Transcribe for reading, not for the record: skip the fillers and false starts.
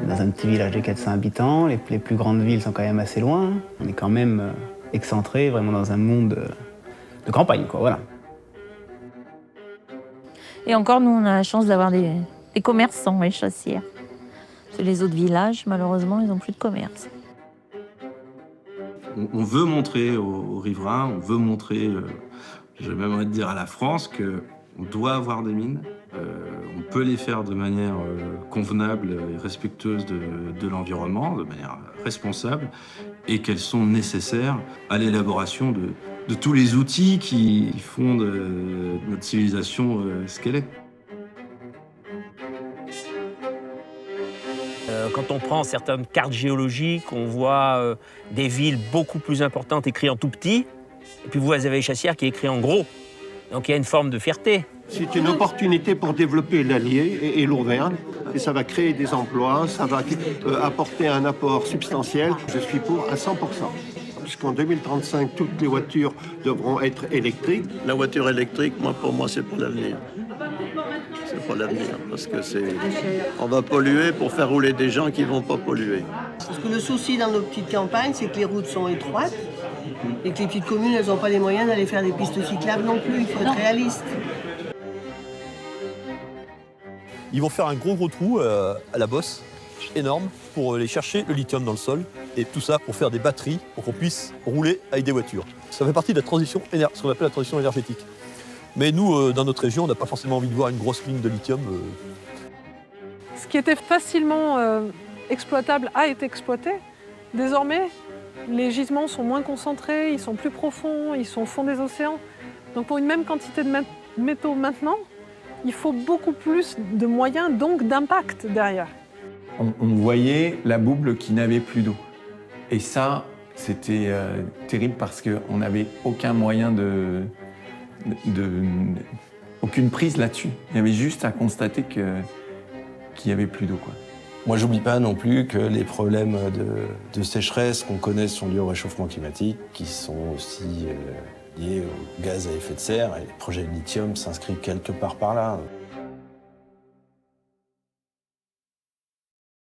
dans un petit village de 400 habitants, les plus grandes villes sont quand même assez loin. On est quand même excentré, vraiment dans un monde de campagne, quoi, voilà. Et encore, nous, on a la chance d'avoir des commerçants, les Chassières. Parce que les autres villages, malheureusement, ils n'ont plus de commerce. On veut montrer aux riverains, on veut montrer, j'ai même envie de dire à la France, qu'on doit avoir des mines. On peut les faire de manière convenable et respectueuse de l'environnement, de manière responsable, et qu'elles sont nécessaires à l'élaboration de tous les outils qui font de notre civilisation ce qu'elle est. Quand on prend certaines cartes géologiques, on voit des villes beaucoup plus importantes écrites en tout petit, et puis vous avez les Chassières qui est écrit en gros. Donc il y a une forme de fierté. C'est une opportunité pour développer l'Allier et l'Auvergne, et ça va créer des emplois, ça va apporter un apport substantiel. Je suis pour à 100%. Puisqu'en 2035, toutes les voitures devront être électriques. La voiture électrique, pour moi, c'est pour l'avenir. C'est pour l'avenir, parce que on va polluer pour faire rouler des gens qui ne vont pas polluer. Parce que le souci dans nos petites campagnes, c'est que les routes sont étroites et que les petites communes, elles n'ont pas les moyens d'aller faire des pistes cyclables non plus. Il faut être réaliste. Ils vont faire un gros trou à la bosse, énorme, pour aller chercher le lithium dans le sol. Et tout ça pour faire des batteries, pour qu'on puisse rouler avec des voitures. Ça fait partie de la transition, ce qu'on appelle la transition énergétique. Mais nous, dans notre région, on n'a pas forcément envie de voir une grosse mine de lithium. Ce qui était facilement exploitable a été exploité. Désormais, les gisements sont moins concentrés, ils sont plus profonds, ils sont au fond des océans. Donc pour une même quantité de métaux maintenant, il faut beaucoup plus de moyens, donc d'impact derrière. On voyait la bouble qui n'avait plus d'eau. Et ça, c'était terrible parce qu'on n'avait aucun moyen aucune prise là-dessus. Il y avait juste à constater qu'il n'y avait plus d'eau, quoi. Moi, j'oublie pas non plus que les problèmes de sécheresse qu'on connaît sont liés au réchauffement climatique, qui sont aussi liés aux gaz à effet de serre. Et le projet de lithium s'inscrit quelque part par là.